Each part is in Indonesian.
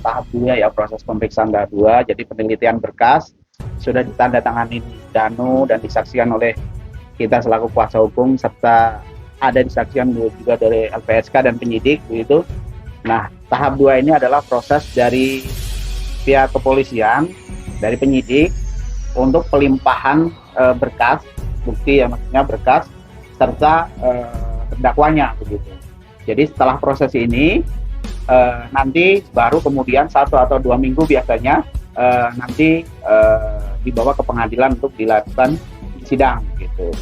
tahap 2 ya, proses pemeriksaan tahap 2. Jadi penelitian berkas sudah ditandatangani Danu dan disaksikan oleh kita selaku kuasa hukum, serta ada disaksikan juga dari LPSK dan penyidik begitu. Nah, tahap 2 ini adalah proses dari pihak kepolisian, dari penyidik untuk pelimpahan berkas, bukti ya, maksudnya berkas serta terdakwanya begitu. Jadi setelah proses ini nanti baru kemudian 1 atau 2 minggu biasanya nanti dibawa ke pengadilan untuk dilakukan sidang gitu.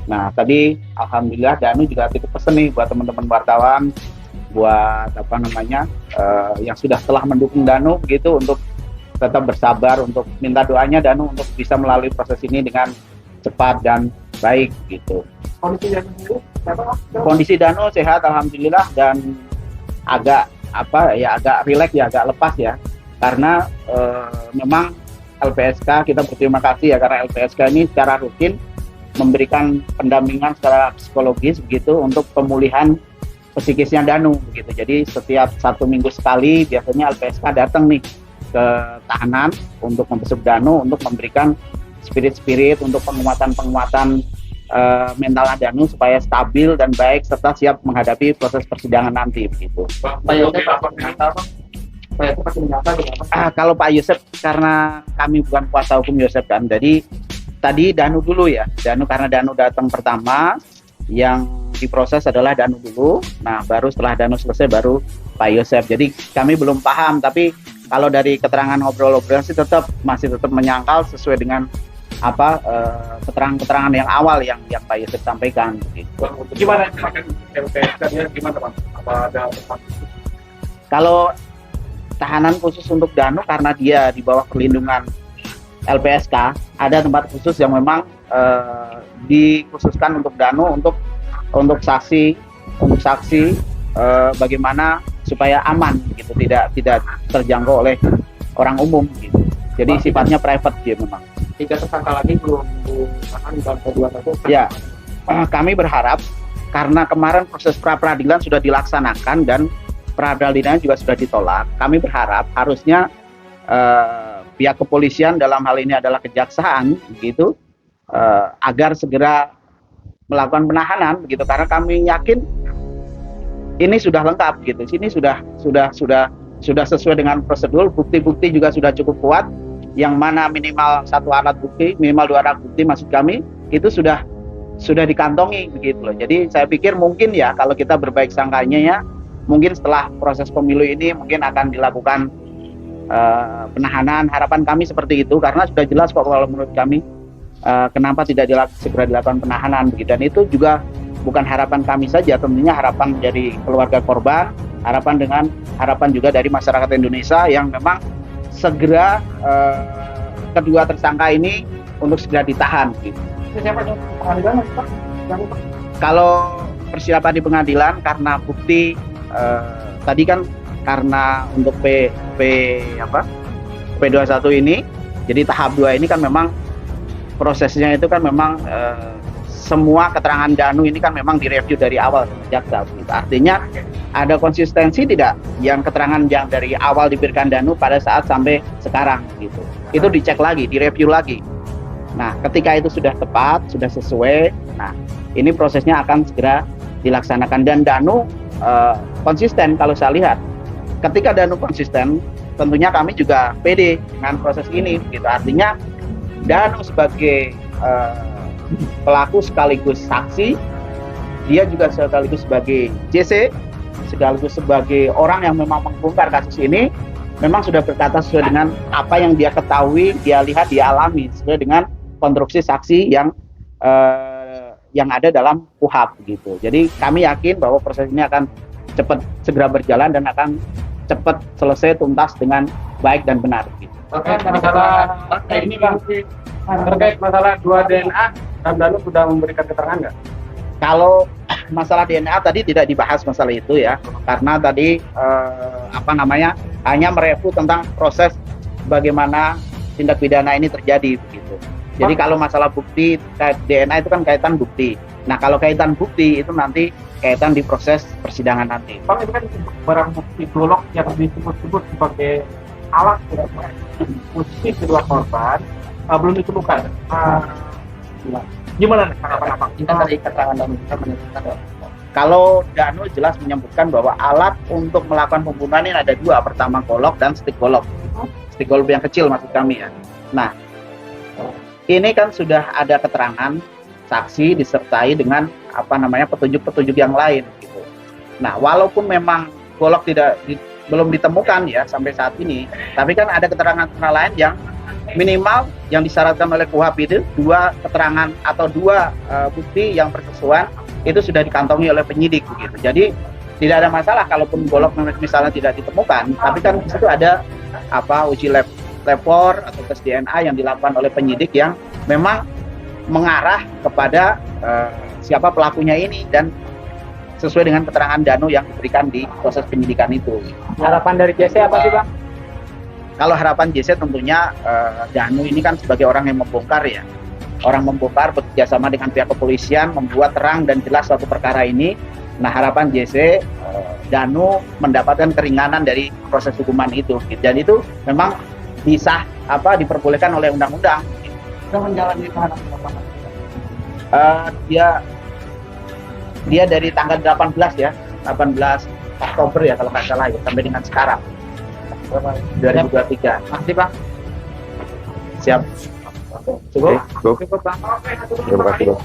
Nah, tadi alhamdulillah Danu juga titip pesan nih buat teman-teman wartawan, buat apa namanya yang telah mendukung Danu begitu, untuk tetap bersabar, untuk minta doanya Danu untuk bisa melalui proses ini dengan cepat dan baik gitu. Kondisi Danu sehat alhamdulillah, dan agak rileks ya, agak lepas ya, karena memang LPSK, kita berterima kasih ya, karena LPSK ini secara rutin memberikan pendampingan secara psikologis begitu untuk pemulihan psikisnya Danu begitu. Jadi setiap 1 minggu sekali biasanya LPSK datang nih ke tahanan untuk membesuk Danu, untuk memberikan spirit untuk penguatan mental Danu supaya stabil dan baik serta siap menghadapi proses persidangan nanti begitu. Kalau Pak Yosep, karena kami bukan kuasa hukum Yosep kan, jadi tadi Danu dulu ya. Karena Danu datang pertama, yang diproses adalah Danu dulu. Nah, baru setelah Danu selesai baru Pak Yosep. Jadi kami belum paham, tapi kalau dari keterangan ngobrol-ngobrol sih masih tetap menyangkal sesuai dengan keterangan-keterangan yang awal yang Pak Yosep sampaikan. Gitu. Gimana LPSK-nya gimana Pak? Apa ada tempat? Kalau tahanan khusus untuk Danu, karena dia di bawah perlindungan LPSK, ada tempat khusus yang memang dikhususkan untuk Danu, untuk saksi bagaimana supaya aman gitu, tidak terjangkau oleh orang umum gitu. Jadi sifatnya private dia memang. 3 tersangka lagi belum ditahan dalam kedua. Ya, kami berharap karena kemarin proses pra-peradilan sudah dilaksanakan dan pra-peradilan juga sudah ditolak. Kami berharap harusnya pihak kepolisian, dalam hal ini adalah kejaksaan begitu, agar segera melakukan penahanan begitu, karena kami yakin ini sudah lengkap gitu. Sini sudah sesuai dengan prosedur, bukti-bukti juga sudah cukup kuat, yang mana minimal 1 alat bukti, minimal 2 alat bukti maksud kami itu sudah dikantongi begitu loh. Jadi saya pikir mungkin ya, kalau kita berbaik sangkanya ya, mungkin setelah proses pemilu ini mungkin akan dilakukan penahanan. Harapan kami seperti itu, karena sudah jelas kok kalau menurut kami kenapa tidak segera dilakukan penahanan begitu. Dan itu juga bukan harapan kami saja, tentunya harapan dari keluarga korban, harapan juga dari masyarakat Indonesia yang memang segera kedua tersangka ini untuk segera ditahan gitu. Kalau persiapan di pengadilan, karena bukti tadi kan, karena untuk P21 ini, jadi tahap 2 ini kan memang prosesnya itu kan memang semua keterangan Danu ini kan memang direview dari awal jaksa. Artinya ada konsistensi tidak yang keterangan yang dari awal diberikan Danu pada saat sampai sekarang gitu. Itu dicek lagi, direview lagi. Nah, ketika itu sudah tepat, sudah sesuai, nah ini prosesnya akan segera dilaksanakan. Dan Danu konsisten kalau saya lihat. Ketika Danu konsisten, tentunya kami juga pede dengan proses ini gitu. Artinya Danu sebagai pelaku sekaligus saksi, dia juga sekaligus sebagai JC, sekaligus sebagai orang yang memang membongkar kasus ini, memang sudah berkata sesuai dengan apa yang dia ketahui, dia lihat, dia alami, sesuai dengan konstruksi saksi yang ada dalam KUHP gitu. Jadi kami yakin bahwa proses ini akan cepat segera berjalan dan akan cepat selesai tuntas dengan baik dan benar gitu. Terkait masalah 2 DNA, Danu sudah memberikan keterangan nggak? Kalau masalah DNA tadi tidak dibahas masalah itu ya, karena tadi hanya mereview tentang proses bagaimana tindak pidana ini terjadi begitu. Jadi kalau masalah bukti DNA itu kan kaitan bukti. Nah kalau kaitan bukti itu nanti kaitan di proses persidangan nanti. Bang, ini kan barang bukti golok yang disebut-sebut sebagai alat posisi kedua korban belum ditemukan. Gimana nih tanggapan abang? Kita dari keterangan dan kita menentukan Kalau Danu jelas menyebutkan bahwa alat untuk melakukan pembunuhan ini ada dua, pertama golok dan stick golok. Stick golok yang kecil maksud kami ya. Nah, ini kan sudah ada keterangan saksi disertai dengan petunjuk-petunjuk yang lain gitu. Nah, walaupun memang golok belum ditemukan ya sampai saat ini, tapi kan ada keterangan lain yang minimal yang disyaratkan oleh KUHP itu dua keterangan atau dua bukti yang persesuaian itu sudah dikantongi oleh penyidik begitu. Jadi tidak ada masalah kalaupun golok misalnya tidak ditemukan, tapi kan di situ ada uji labor atau tes DNA yang dilakukan oleh penyidik yang memang mengarah kepada siapa pelakunya ini dan sesuai dengan keterangan Danu yang diberikan di proses penyidikan itu. Harapan dari JC apa sih, Bang? Kalau harapan JC tentunya Danu ini kan sebagai orang yang membongkar ya. Orang membongkar bekerjasama dengan pihak kepolisian membuat terang dan jelas suatu perkara ini. Nah harapan JC Danu mendapatkan keringanan dari proses hukuman itu. Dan itu memang bisa diperbolehkan oleh undang-undang. sudah menjalani tahanan berapa? Dia dari tanggal 18 ya, 18 Oktober ya kalau nggak salah ya, sampai dengan sekarang 2023. Masih, Bang? Siap. Cukup? Cukup. Bang. Terima kasih, Bang.